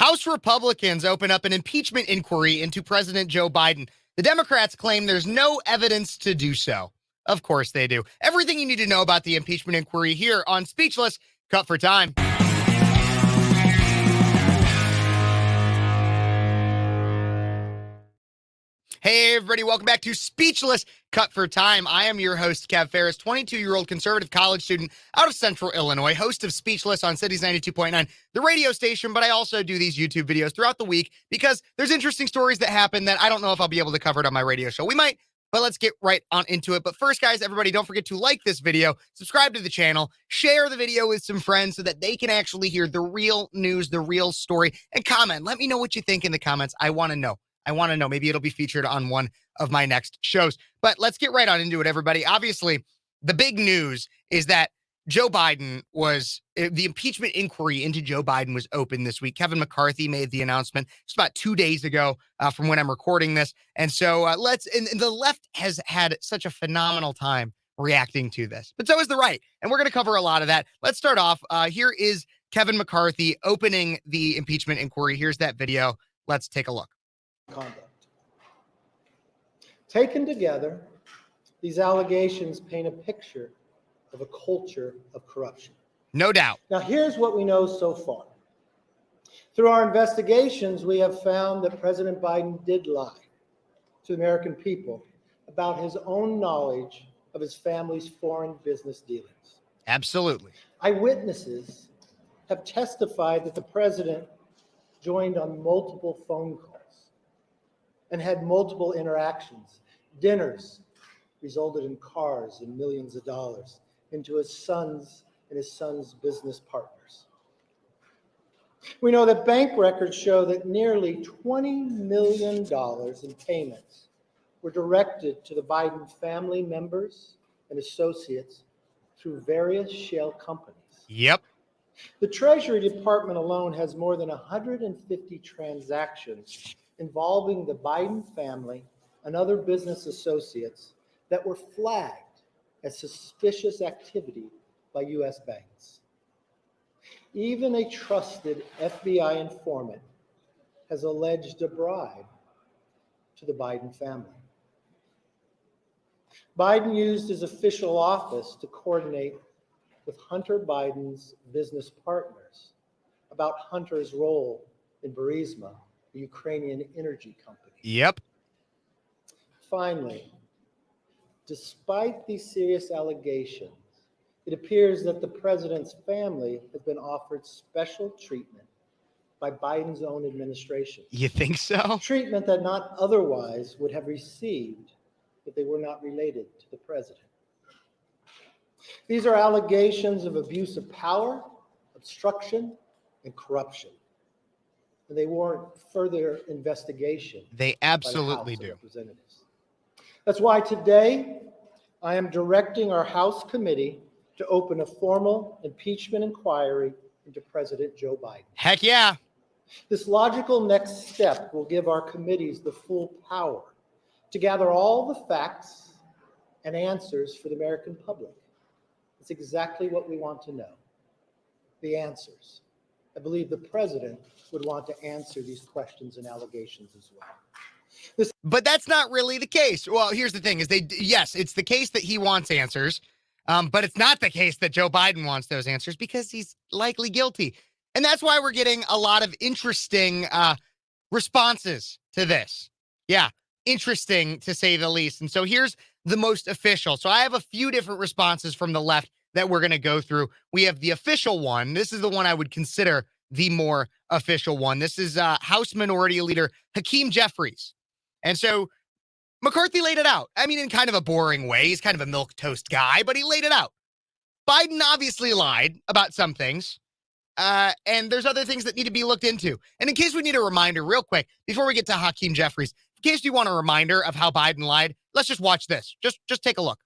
House Republicans open up an impeachment inquiry into President Joe Biden. The Democrats claim there's no evidence to do so. Of course they do. Everything you need to know about the impeachment inquiry here on Speechless, cut for time. Hey, everybody, welcome back to Speechless, Cut for Time. I am your host, Kev Phares, 22-year-old conservative college student out of Central Illinois, host of Speechless on Cities 92.9, the radio station, but I also do these YouTube videos throughout the week because there's interesting stories that happen that I don't know if I'll be able to cover it on my radio show. We might, but let's get right on into it. But first, guys, everybody, don't forget to like this video, subscribe to the channel, share the video with some friends so that they can actually hear the real news, the real story, and comment. Let me know what you think in the comments. I want to know. Maybe it'll be featured on one of my next shows. But let's get right on into it, everybody. Obviously, the big news is that Joe Biden the impeachment inquiry into Joe Biden was open this week. Kevin McCarthy made the announcement just about 2 days ago from when I'm recording this. And so and the left has had such a phenomenal time reacting to this. But so is the right. And we're going to cover a lot of that. Let's start off. Here is Kevin McCarthy opening the impeachment inquiry. Here's that video. Let's take a look. Conduct. Taken together, these allegations paint a picture of a culture of corruption. No doubt. Now, here's what we know so far. Through our investigations, we have found that President Biden did lie to the American people about his own knowledge of his family's foreign business dealings. Absolutely. Eyewitnesses have testified that the president joined on multiple phone calls and had multiple interactions. Dinners resulted in cars and millions of dollars into his son's business partners. We know that bank records show that nearly $20 million in payments were directed to the Biden family members and associates through various shell companies. Yep. The Treasury Department alone has more than 150 transactions involving the Biden family and other business associates that were flagged as suspicious activity by U.S. banks. Even a trusted FBI informant has alleged a bribe to the Biden family. Biden used his official office to coordinate with Hunter Biden's business partners about Hunter's role in Burisma, the Ukrainian energy company. Yep. Finally, despite these serious allegations, it appears that the president's family has been offered special treatment by Biden's own administration. You think so? Treatment that not otherwise would have received if they were not related to the president. These are allegations of abuse of power, obstruction, and corruption. And they warrant further investigation. They absolutely do. That's why today I am directing our House committee to open a formal impeachment inquiry into President Joe Biden. Heck yeah. This logical next step will give our committees the full power to gather all the facts and answers for the American public. It's exactly what we want to know, the answers. I believe the president would want to answer these questions and allegations as well. But that's not really the case. Well, here's the thing: yes, it's the case that he wants answers, but it's not the case that Joe Biden wants those answers because he's likely guilty, and that's why we're getting a lot of interesting responses to this. Yeah, interesting to say the least. And so here's the most official. So I have a few different responses from the left that we're going to go through. We have the official one. This is the one I would consider the more official one. This is House Minority Leader Hakeem Jeffries. And so McCarthy laid it out. I mean, in kind of a boring way. He's kind of a milquetoast guy, but he laid it out. Biden obviously lied about some things. And there's other things that need to be looked into. And in case we need a reminder real quick, before we get to Hakeem Jeffries, in case you want a reminder of how Biden lied, let's just watch this. Just take a look.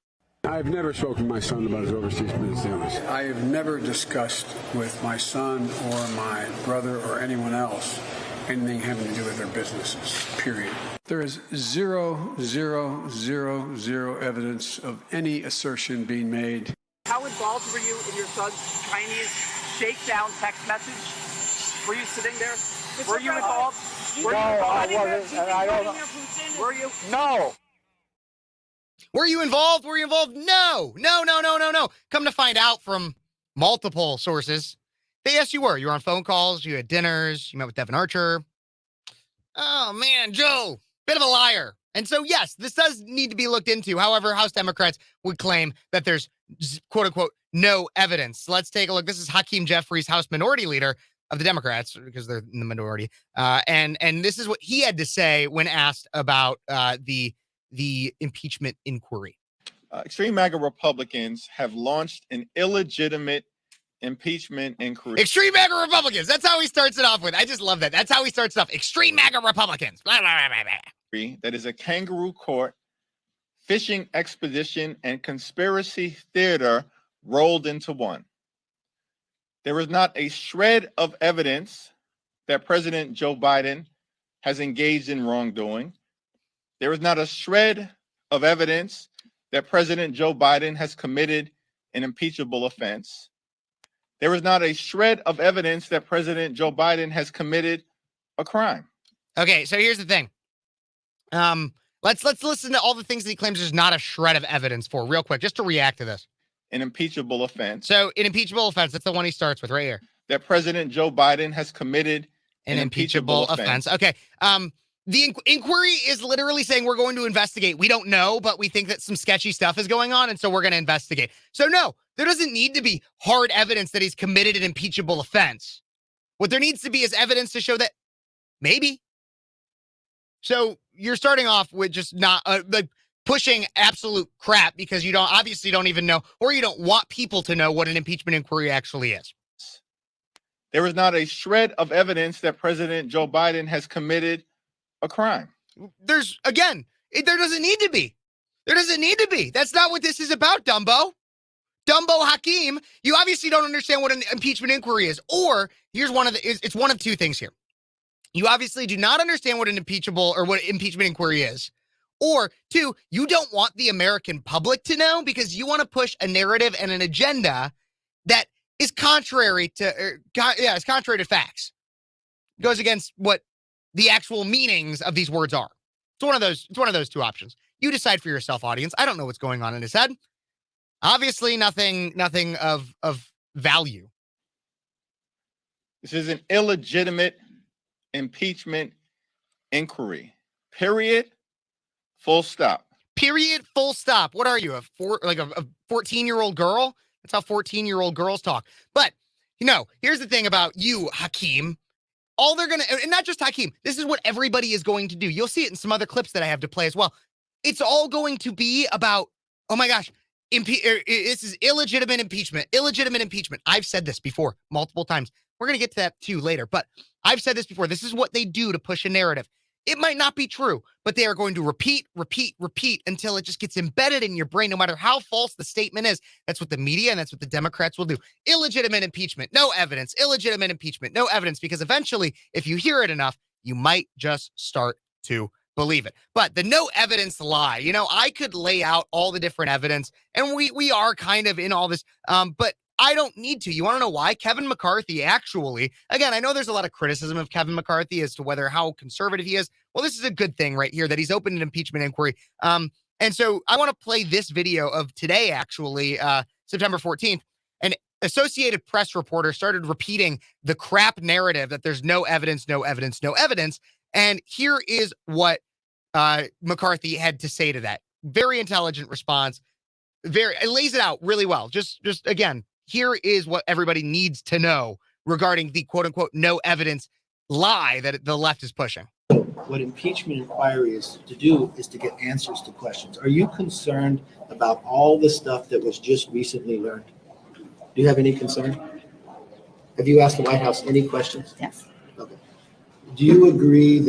I've never spoken to my son about his overseas business dealings. I have never discussed with my son or my brother or anyone else anything having to do with their businesses, period. There is zero evidence of any assertion being made. How involved were you in your son's Chinese shakedown text message? Were you sitting there? Were you involved? No, I wasn't, and I don't know. Were you? No. Were you involved? Were you involved? No. Come to find out from multiple sources, they yes, you were. You were on phone calls, you had dinners, you met with Devin Archer. Oh, man, Joe, bit of a liar. And so, yes, this does need to be looked into. However, House Democrats would claim that there's, quote unquote, no evidence. Let's take a look. This is Hakeem Jeffries, House Minority Leader of the Democrats, because they're in the minority. And this is what he had to say when asked about the impeachment inquiry. Extreme MAGA Republicans have launched an illegitimate impeachment inquiry. Extreme MAGA Republicans. That's how he starts it off with. I just love that. That's how he starts it off. Extreme MAGA Republicans. Blah, blah, blah, blah, blah. That is a kangaroo court, fishing expedition, and conspiracy theater rolled into one. There is not a shred of evidence that President Joe Biden has engaged in wrongdoing. There is not a shred of evidence that President Joe Biden has committed an impeachable offense. There is not a shred of evidence that President Joe Biden has committed a crime. Okay, so here's the thing. Let's listen to all the things that he claims there's not a shred of evidence for real quick, just to react to this. An impeachable offense. So an impeachable offense, that's the one he starts with right here. That President Joe Biden has committed An impeachable offense. Okay. The inquiry is literally saying we're going to investigate. We don't know, but we think that some sketchy stuff is going on, and so we're going to investigate. So no, there doesn't need to be hard evidence that he's committed an impeachable offense. What there needs to be is evidence to show that maybe. So you're starting off with just not like pushing absolute crap because you obviously don't even know, or you don't want people to know what an impeachment inquiry actually is. There is not a shred of evidence that President Joe Biden has committed a crime. There doesn't need to be. There doesn't need to be. That's not what this is about, Dumbo. Dumbo Hakeem, you obviously don't understand what an impeachment inquiry is. Or it's one of two things here. You obviously do not understand what an impeachable or what impeachment inquiry is. Or two, you don't want the American public to know because you want to push a narrative and an agenda that is contrary to facts. It goes against what the actual meanings of these words are. It's one of those two options. You decide for yourself, audience. I don't know what's going on in his head. Obviously, nothing of value. This is an illegitimate impeachment inquiry. Period. Full stop. Period. Full stop. What are you, a 14-year-old girl? That's how 14-year-old girls talk. But, here's the thing about you, Hakeem. And not just Hakeem, this is what everybody is going to do. You'll see it in some other clips that I have to play as well. It's all going to be about, oh my gosh, this is illegitimate impeachment. Illegitimate impeachment. I've said this before multiple times. We're going to get to that too later, but I've said this before. This is what they do to push a narrative. It might not be true, but they are going to repeat until it just gets embedded in your brain, no matter how false the statement is. That's what the media and that's what the Democrats will do. Illegitimate impeachment, no evidence. Illegitimate impeachment, no evidence, because eventually, if you hear it enough, you might just start to believe it. But the no evidence lie, I could lay out all the different evidence, and we are kind of in all this, but I don't need to. You want to know why? Kevin McCarthy actually, again, I know there's a lot of criticism of Kevin McCarthy as to how conservative he is. Well, this is a good thing right here that he's opened an impeachment inquiry. And so I want to play this video of today, actually, September 14th. An Associated Press reporter started repeating the crap narrative that there's no evidence, no evidence, no evidence. And here is what McCarthy had to say to that. Very intelligent response. It lays it out really well. Just again, here is what everybody needs to know regarding the quote unquote no evidence lie that the left is pushing. What impeachment inquiry is to do is to get answers to questions. Are you concerned about all the stuff that was just recently learned? Do you have any concern? Have you asked the White House any questions? Yes. Okay. Do you believe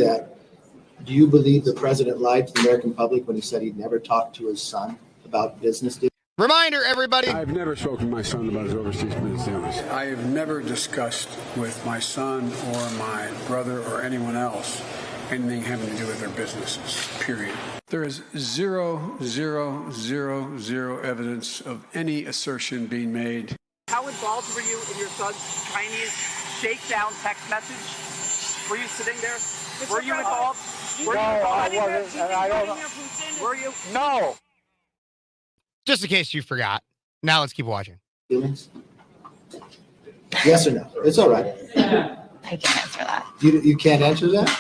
the president lied to the American public when he said he'd never talked to his son about business deals? Reminder, everybody. I've never spoken to my son about his overseas business dealings. I have never discussed with my son or my brother or anyone else anything having to do with their businesses, period. There is zero evidence of any assertion being made. How involved were you in your son's Chinese shakedown text message? Were you sitting there? Were you involved? No, I wasn't, and I don't know. Were you? No. Just in case you forgot. Now let's keep watching. Feelings? Yes or no? It's all right. I can't answer that. You can't answer that?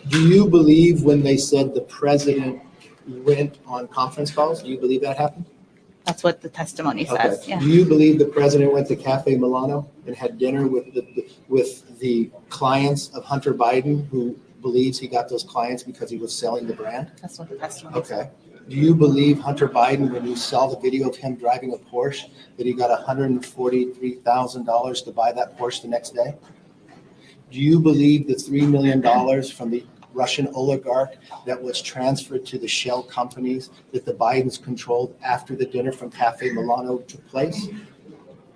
Do you believe when they said the president went on conference calls? Do you believe that happened? That's what the testimony says. Okay. Yeah. Do you believe the president went to Cafe Milano and had dinner with the clients of Hunter Biden, who believes he got those clients because he was selling the brand? That's what the testimony says. Okay. Do you believe Hunter Biden, when you saw the video of him driving a Porsche, that he got $143,000 to buy that Porsche the next day? Do you believe the $3 million from the Russian oligarch that was transferred to the shell companies that the Bidens controlled after the dinner from Cafe Milano took place?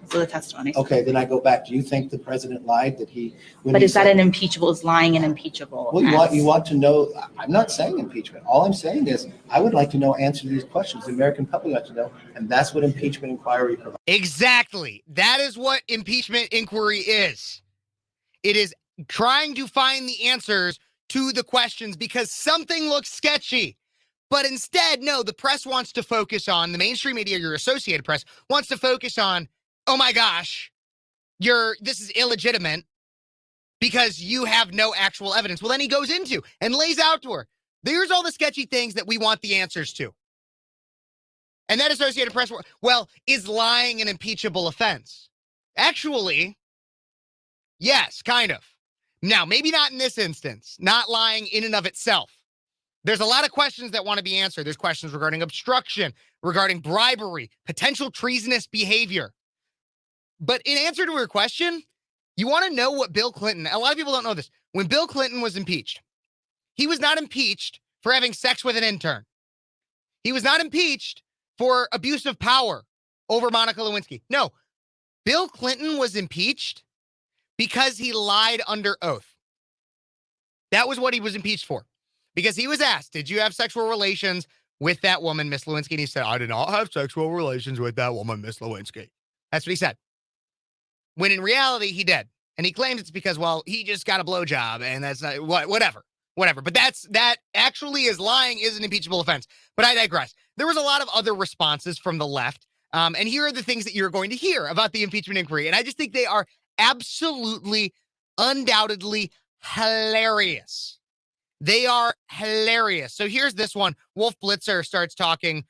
That's what the testimony says. Okay, then I go back. Do you think the president lied that he? But is that an impeachable? Is lying an impeachable? Well, offense? you want to know. I'm not saying impeachment. All I'm saying is I would like to know answers to these questions. The American public like to know, and that's what impeachment inquiry provides. Exactly. That is what impeachment inquiry is. It is trying to find the answers to the questions because something looks sketchy. But instead, no, the press wants to focus on, the mainstream media, your Associated Press, wants to focus on, oh my gosh, this is illegitimate because you have no actual evidence. Well, then he goes into and lays out to her, here's all the sketchy things that we want the answers to. And that Associated Press, well, is lying an impeachable offense? Actually, yes, kind of. Now, maybe not in this instance, not lying in and of itself. There's a lot of questions that want to be answered. There's questions regarding obstruction, regarding bribery, potential treasonous behavior. But in answer to her question, you want to know what Bill Clinton, a lot of people don't know this. When Bill Clinton was impeached, he was not impeached for having sex with an intern. He was not impeached for abuse of power over Monica Lewinsky. No, Bill Clinton was impeached because he lied under oath. That was what he was impeached for. Because he was asked, did you have sexual relations with that woman, Miss Lewinsky? And he said, I did not have sexual relations with that woman, Miss Lewinsky. That's what he said. When in reality, he did. And he claims it's because, well, he just got a blowjob and that's not, whatever. But that actually is lying, is an impeachable offense. But I digress. There was a lot of other responses from the left. And here are the things that you're going to hear about the impeachment inquiry. And I just think they are absolutely, undoubtedly hilarious. They are hilarious. So here's this one. Wolf Blitzer starts talking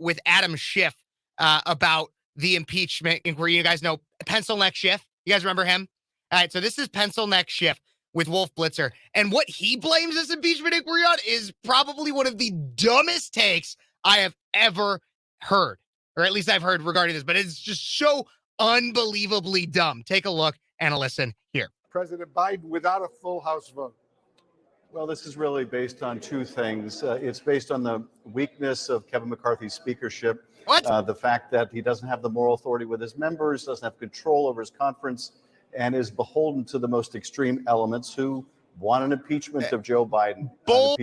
with Adam Schiff about the impeachment inquiry. You guys know Pencil Neck Schiff? You guys remember him? All right, so this is Pencil Neck Schiff with Wolf Blitzer. And what he blames this impeachment inquiry on is probably one of the dumbest takes I have ever heard. Or at least I've heard regarding this. But it's just so unbelievably dumb. Take a look and a listen here. President Biden without a full House vote. Well, this is really based on two things. It's based on the weakness of Kevin McCarthy's speakership. What? The fact that he doesn't have the moral authority with his members, doesn't have control over his conference, and is beholden to the most extreme elements who want an impeachment of Joe Biden. Bull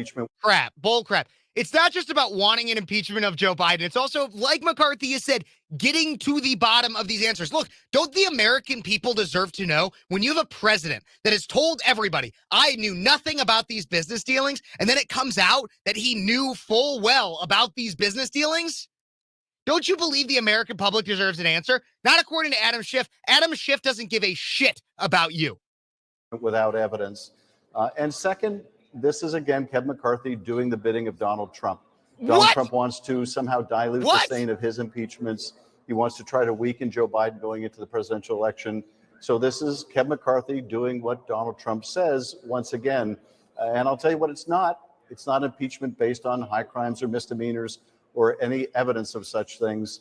crap. It's not just about wanting an impeachment of Joe Biden. It's also, like McCarthy has said, getting to the bottom of these answers. Look, don't the American people deserve to know when you have a president that has told everybody, I knew nothing about these business dealings, and then it comes out that he knew full well about these business dealings? Don't you believe the American public deserves an answer? Not according to Adam Schiff. Adam Schiff doesn't give a shit about you. Without evidence. And second, this is, again, Kevin McCarthy doing the bidding of Donald Trump. Donald Trump wants to somehow dilute the stain of his impeachments. He wants to try to weaken Joe Biden going into the presidential election. So this is Kevin McCarthy doing what Donald Trump says once again. And I'll tell you what it's not. It's not impeachment based on high crimes or misdemeanors or any evidence of such things.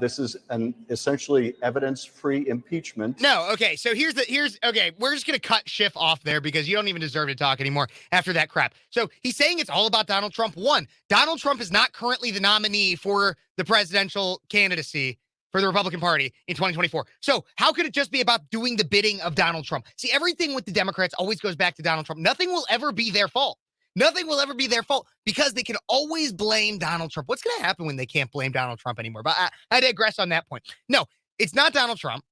This is an essentially evidence-free impeachment. No, okay, so okay, we're just going to cut Schiff off there because you don't even deserve to talk anymore after that crap. So he's saying it's all about Donald Trump. One, Donald Trump is not currently the nominee for the presidential candidacy for the Republican Party in 2024. So how could it just be about doing the bidding of Donald Trump? See, everything with the Democrats always goes back to Donald Trump. Nothing will ever be their fault. Nothing will ever be their fault because they can always blame Donald Trump. What's going to happen when they can't blame Donald Trump anymore? But I digress on that point. No, it's not Donald Trump.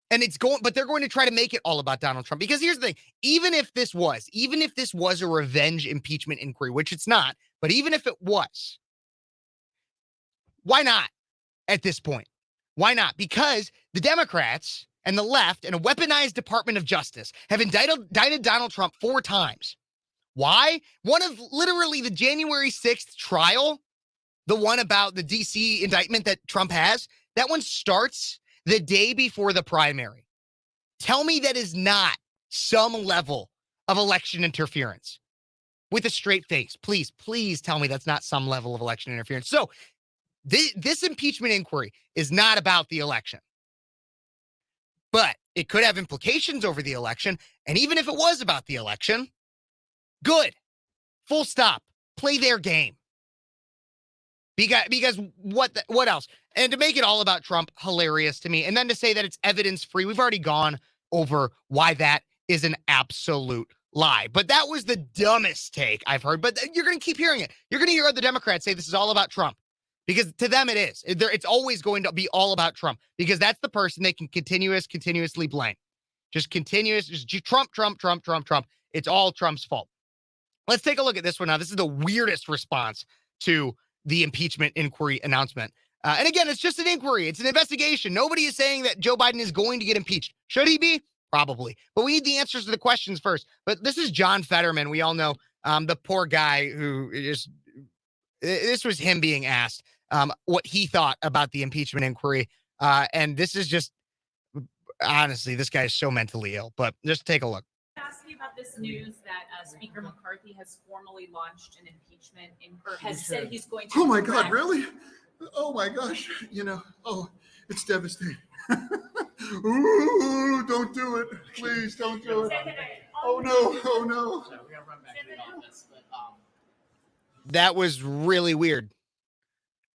And but they're going to try to make it all about Donald Trump. Because here's the thing, even if this was a revenge impeachment inquiry, which it's not, but even if it was, why not at this point? Why not? Because the Democrats and the left and a weaponized Department of Justice have indicted Donald Trump 4 times. Why? One of literally the January 6th trial, the one about the DC indictment that Trump has, that one starts the day before the primary. Tell me that is not some level of election interference with a straight face. Please, please tell me that's not some level of election interference. So this impeachment inquiry is not about the election, but it could have implications over the election. And even if it was about the election, good. Full stop. Play their game. Because what else? And to make it all about Trump, hilarious to me. And then to say that it's evidence free. We've already gone over why that is an absolute lie. But that was the dumbest take I've heard. But you're going to keep hearing it. You're going to hear the Democrats say this is all about Trump. Because to them it is. It's always going to be all about Trump. Because that's the person they can continuously blame. Just Trump. It's all Trump's fault. Let's take a look at this one now. This is the weirdest response to the impeachment inquiry announcement. And again, it's just an inquiry. It's an investigation. Nobody is saying that Joe Biden is going to get impeached. Should he be? Probably. But we need the answers to the questions first. But this is John Fetterman. We all know the poor guy who this was him being asked what he thought about the impeachment inquiry. And this is just, honestly, this guy is so mentally ill. But just take a look. Ask you about this news that Speaker McCarthy has formally launched an impeachment or has said he's going to. Oh my God, really? Oh my gosh, it's devastating. Ooh, don't do it. Please don't do it. Oh no. That was really weird.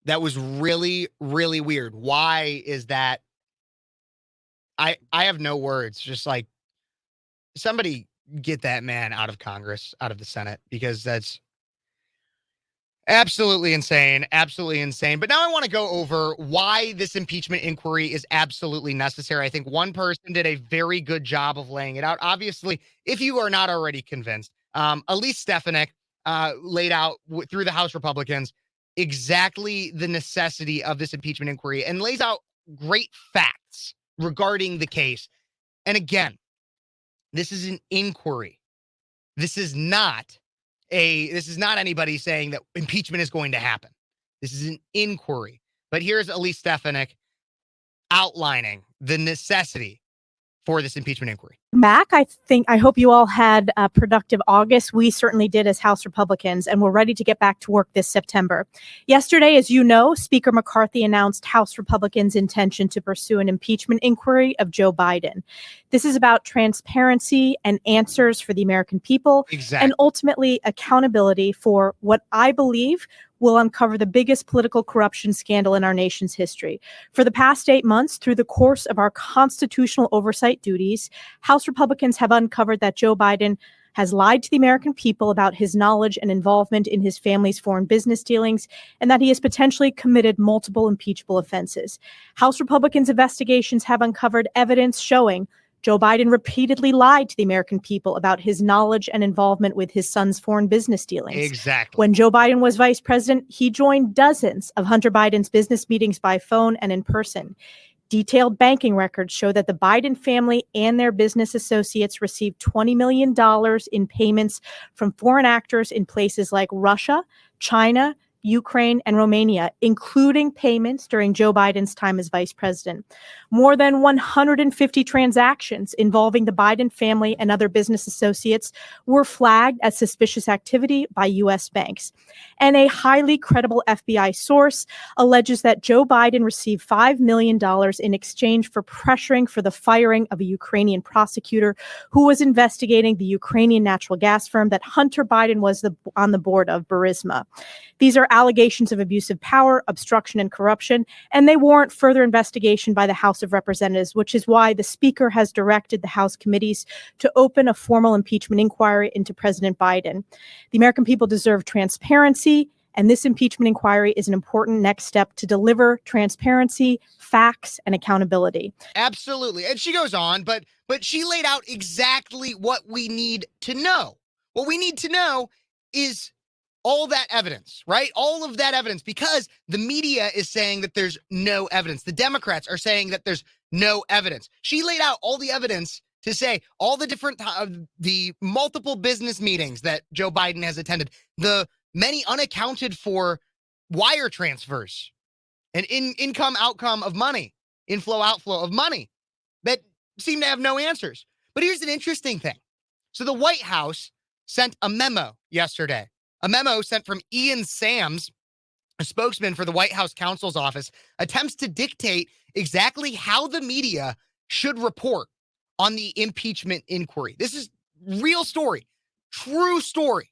That was really, really weird. Why is that? I have no words. Just like, somebody get that man out of Congress, out of the Senate, because that's absolutely insane. Absolutely insane. But now I want to go over why this impeachment inquiry is absolutely necessary. I think one person did a very good job of laying it out. Obviously, if you are not already convinced, Elise Stefanik laid out through the House Republicans exactly the necessity of this impeachment inquiry and lays out great facts regarding the case. And again, this is an inquiry. This is not anybody saying that impeachment is going to happen. This is an inquiry. But here's Elise Stefanik outlining the necessity for this impeachment inquiry. Mac, I hope you all had a productive August. We certainly did as House Republicans, and we're ready to get back to work this September. Yesterday, as you know, Speaker McCarthy announced House Republicans' intention to pursue an impeachment inquiry of Joe Biden. This is about transparency and answers for the American people, and ultimately accountability for what I believe will uncover the biggest political corruption scandal in our nation's history. For the past 8 months, through the course of our constitutional oversight duties, House Republicans have uncovered that Joe Biden has lied to the American people about his knowledge and involvement in his family's foreign business dealings, and that he has potentially committed multiple impeachable offenses. House Republicans' investigations have uncovered evidence showing Joe Biden repeatedly lied to the American people about his knowledge and involvement with his son's foreign business dealings. Exactly. When Joe Biden was vice president, he joined dozens of Hunter Biden's business meetings by phone and in person. Detailed banking records show that the Biden family and their business associates received $20 million in payments from foreign actors in places like Russia, China, Ukraine, and Romania, including payments during Joe Biden's time as vice president. More than 150 transactions involving the Biden family and other business associates were flagged as suspicious activity by U.S. banks. And a highly credible FBI source alleges that Joe Biden received $5 million in exchange for pressuring for the firing of a Ukrainian prosecutor who was investigating the Ukrainian natural gas firm that Hunter Biden was on the board of, Burisma. These are allegations of abusive power, obstruction, and corruption, and they warrant further investigation by the House of Representatives, which is why the Speaker has directed the House committees to open a formal impeachment inquiry into President Biden. The American people deserve transparency And this impeachment inquiry is an important next step to deliver transparency, facts, and accountability. Absolutely. And she goes on, but she laid out exactly what we need to know. What we need to know is all that evidence, right? All of that evidence, because the media is saying that there's no evidence. The Democrats are saying that there's no evidence. She laid out all the evidence to say all the different, the multiple business meetings that Joe Biden has attended, the many unaccounted for wire transfers and income outcome of money, inflow outflow of money that seem to have no answers. But here's an interesting thing. So the White House sent a memo yesterday, a memo sent from Ian Sams, a spokesman for the White House counsel's office, attempts to dictate exactly how the media should report on the impeachment inquiry. This is real story, true story.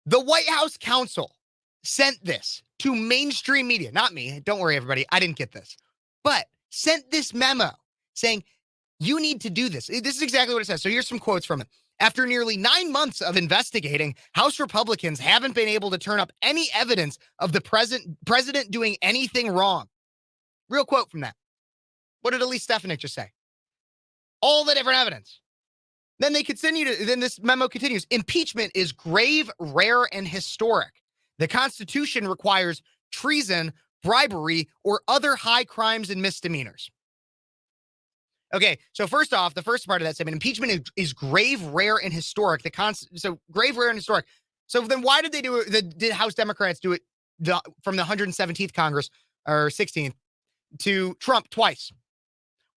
The White House counsel sent this to mainstream media, not me. Don't worry, everybody. I didn't get this, but sent this memo saying, you need to do this. This is exactly what it says. So here's some quotes from it. After nearly 9 months of investigating, House Republicans haven't been able to turn up any evidence of the president doing anything wrong. Real quote from that. What did Elise Stefanik just say? All the different evidence. Then this memo continues. Impeachment is grave, rare, and historic. The Constitution requires treason, bribery, or other high crimes and misdemeanors. Okay, so first off, the first part of that statement, impeachment is grave, rare, and historic. So grave, rare, and historic. So then why did they do it? Did House Democrats do it from the 117th Congress or 16th to Trump twice?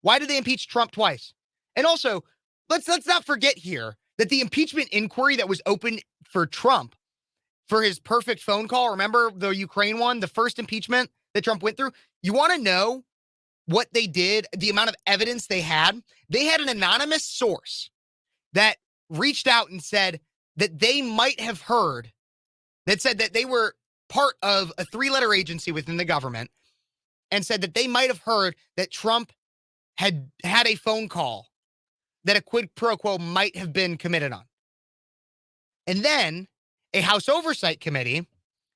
Why did they impeach Trump twice? And also, let's not forget here that the impeachment inquiry that was open for Trump for his perfect phone call, remember the Ukraine one, the first impeachment that Trump went through? You want to know what they did, the amount of evidence they had? They had an anonymous source that reached out and said that they might have heard, that said that they were part of a 3-letter agency within the government, and said that they might have heard that Trump had had a phone call that a quid pro quo might have been committed on. And then a House Oversight Committee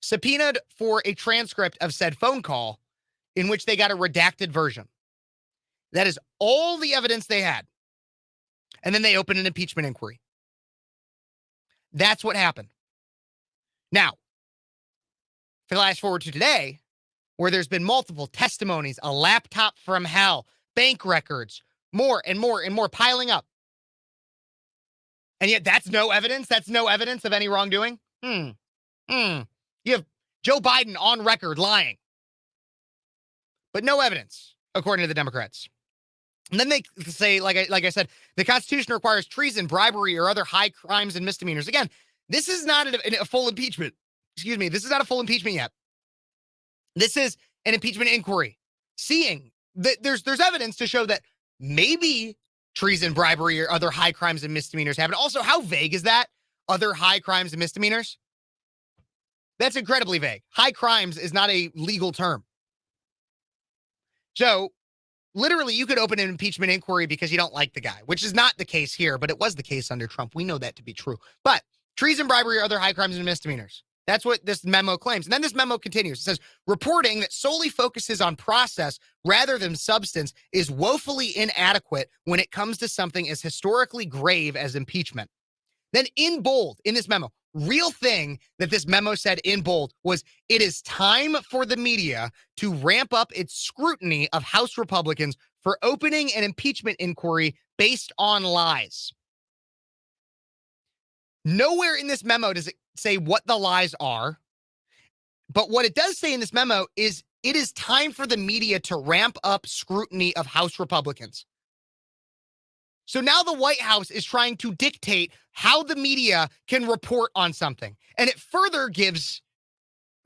subpoenaed for a transcript of said phone call in which they got a redacted version. That is all the evidence they had. And then they opened an impeachment inquiry. That's what happened. Now, flash forward to today, where there's been multiple testimonies, a laptop from hell, bank records, more and more and more piling up. And yet that's no evidence? That's no evidence of any wrongdoing? You have Joe Biden on record lying. But no evidence, according to the Democrats. And then they say, like I said, the Constitution requires treason, bribery, or other high crimes and misdemeanors. Again, this is not a full impeachment. Excuse me, this is not a full impeachment yet. This is an impeachment inquiry. Seeing that there's evidence to show that maybe treason, bribery, or other high crimes and misdemeanors happen. Also, how vague is that? Other high crimes and misdemeanors? That's incredibly vague. High crimes is not a legal term. So, literally, you could open an impeachment inquiry because you don't like the guy, which is not the case here, but it was the case under Trump. We know that to be true. But treason, bribery, or other high crimes and misdemeanors. That's what this memo claims. And then this memo continues. It says, reporting that solely focuses on process rather than substance is woefully inadequate when it comes to something as historically grave as impeachment. Then in bold, in this memo, real thing that this memo said in bold was, it is time for the media to ramp up its scrutiny of House Republicans for opening an impeachment inquiry based on lies. Nowhere in this memo does it say what the lies are. But what it does say in this memo is it is time for the media to ramp up scrutiny of House Republicans. So now the White House is trying to dictate how the media can report on something. And it further gives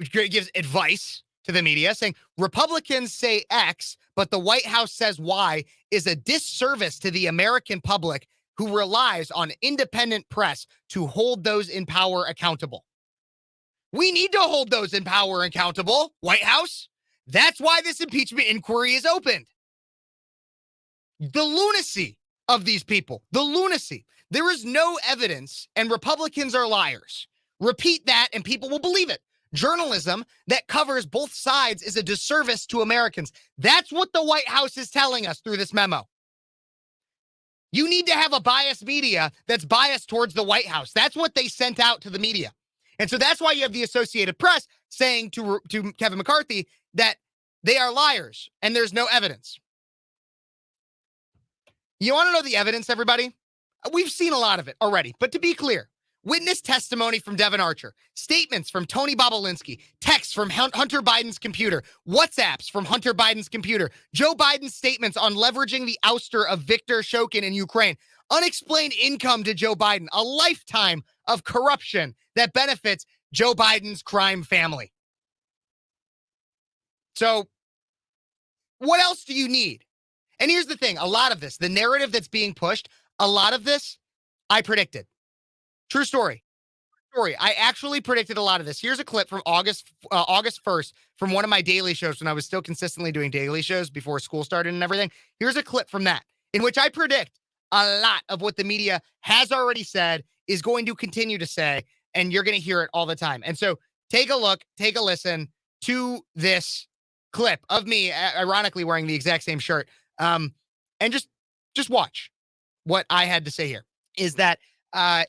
advice to the media saying Republicans say X, but the White House says Y is a disservice to the American public who relies on independent press to hold those in power accountable. We need to hold those in power accountable, White House. That's why this impeachment inquiry is opened. The lunacy of these people, the lunacy. There is no evidence, and Republicans are liars. Repeat that and people will believe it. Journalism that covers both sides is a disservice to Americans. That's what the White House is telling us through this memo. You need to have a biased media that's biased towards the White House. That's what they sent out to the media. And so that's why you have the Associated Press saying to Kevin McCarthy that they are liars and there's no evidence. You want to know the evidence, everybody? We've seen a lot of it already. But to be clear, witness testimony from Devin Archer, statements from Tony Bobolinsky, texts from Hunter Biden's computer, WhatsApps from Hunter Biden's computer, Joe Biden's statements on leveraging the ouster of Viktor Shokin in Ukraine, unexplained income to Joe Biden, a lifetime of corruption that benefits Joe Biden's crime family. So what else do you need? And here's the thing, a lot of this, the narrative that's being pushed, a lot of this, I predicted. True story. I actually predicted a lot of this. Here's a clip from August 1st from one of my daily shows when I was still consistently doing daily shows before school started and everything. Here's a clip from that in which I predict a lot of what the media has already said, is going to continue to say, and you're going to hear it all the time. And so take a look, take a listen to this clip of me, ironically wearing the exact same shirt, and just watch what I had to say here. Is that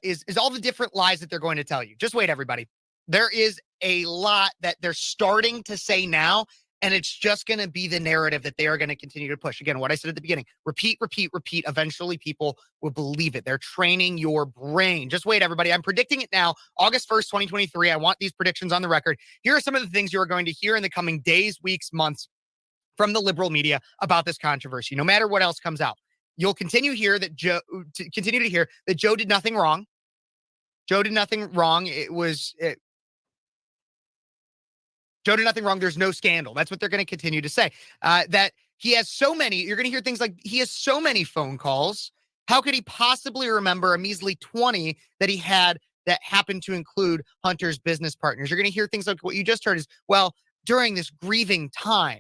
is all the different lies that they're going to tell you. Just wait, everybody. There is a lot that they're starting to say now, and it's just going to be the narrative that they are going to continue to push. Again, what I said at the beginning, repeat, repeat, repeat. Eventually, people will believe it. They're training your brain. Just wait, everybody. I'm predicting it now, August 1st, 2023. I want these predictions on the record. Here are some of the things you are going to hear in the coming days, weeks, months from the liberal media about this controversy, no matter what else comes out. You'll continue to hear that Joe did nothing wrong. Joe did nothing wrong. Joe did nothing wrong. There's no scandal. That's what they're going to continue to say. That he has so many, you're going to hear things like he has so many phone calls. How could he possibly remember a measly 20 that he had that happened to include Hunter's business partners? You're going to hear things like what you just heard is, well, during this grieving time,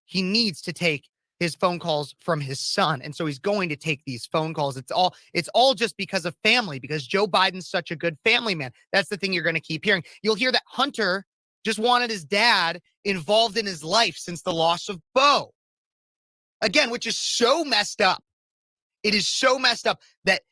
he needs to take his phone calls from his son. And so he's going to take these phone calls. It's all just because of family, because Joe Biden's such a good family man. That's the thing you're going to keep hearing. You'll hear that Hunter just wanted his dad involved in his life since the loss of Beau. Again, which is so messed up. It is so messed up that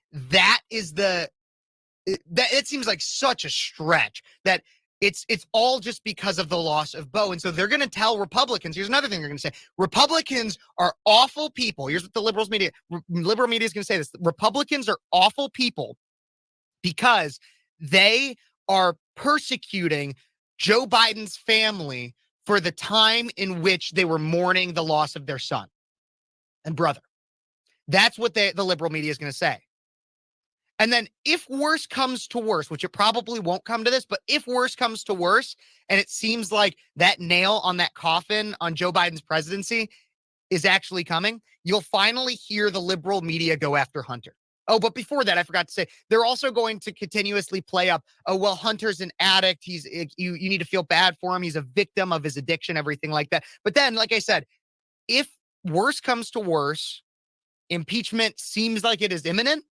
it seems like such a stretch that it's all just because of the loss of Beau. And so they're going to tell Republicans, here's another thing they're going to say, Republicans are awful people. Here's what the liberal media is going to say this. Republicans are awful people because they are persecuting Joe Biden's family for the time in which they were mourning the loss of their son and brother. That's what the liberal media is going to say. And then if worse comes to worse, which it probably won't come to this, but if worse comes to worse, and it seems like that nail on that coffin on Joe Biden's presidency is actually coming, you'll finally hear the liberal media go after Hunter. Oh, but before that, I forgot to say, they're also going to continuously play up, oh, well, Hunter's an addict. You need to feel bad for him. He's a victim of his addiction, everything like that. But then, like I said, if worse comes to worse, impeachment seems like it is imminent,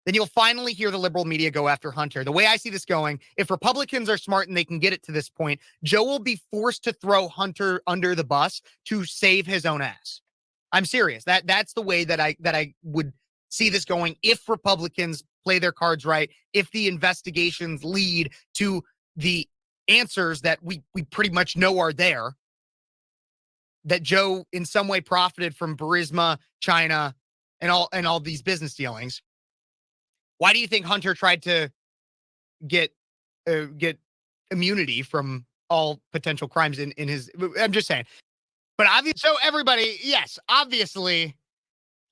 then you'll finally hear the liberal media go after Hunter. The way I see this going, if Republicans are smart and they can get it to this point, Joe will be forced to throw Hunter under the bus to save his own ass. I'm serious. That's the way that I would see this going if Republicans play their cards right, if the investigations lead to the answers that we pretty much know are there, that Joe in some way profited from Burisma, China, and all these business dealings. Why do you think Hunter tried to get immunity from all potential crimes in his? I'm just saying. But obviously, so everybody, yes, obviously,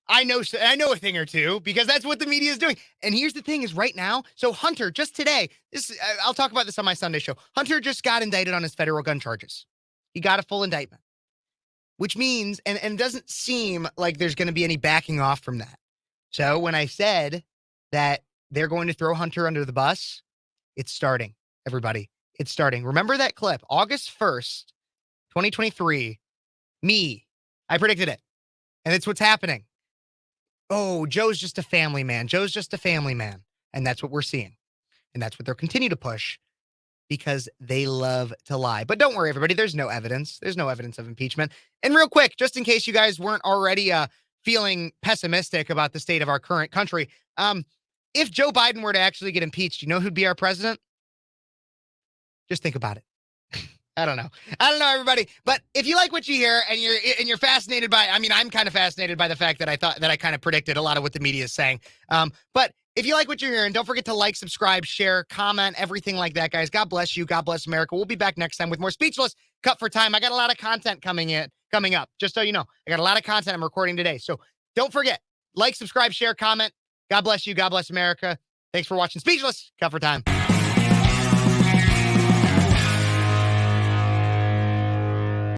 I know a thing or two because that's what the media is doing. And here's the thing: is right now. So Hunter just today, I'll talk about this on my Sunday show. Hunter just got indicted on his federal gun charges. He got a full indictment, which means, and it doesn't seem like there's going to be any backing off from that. So when I said that they're going to throw Hunter under the bus, it's starting, everybody. It's starting. Remember that clip, August 1st, 2023, I predicted it. And it's what's happening. Oh, Joe's just a family man. Joe's just a family man. And that's what we're seeing. And that's what they'll continue to push because they love to lie. But don't worry, everybody. There's no evidence. There's no evidence of impeachment. And real quick, just in case you guys weren't already feeling pessimistic about the state of our current country, if Joe Biden were to actually get impeached, you know who'd be our president? Just think about it. I don't know, everybody. But if you like what you hear and you're fascinated by, I mean, I'm kind of fascinated by the fact that I thought that I kind of predicted a lot of what the media is saying. But if you like what you're hearing, don't forget to like, subscribe, share, comment, everything like that, guys. God bless you. God bless America. We'll be back next time with more Speechless Cut for Time. I got a lot of content coming up. Just so you know, I got a lot of content I'm recording today. So don't forget, like, subscribe, share, comment. God bless you. God bless America. Thanks for watching Speechless Cut for Time.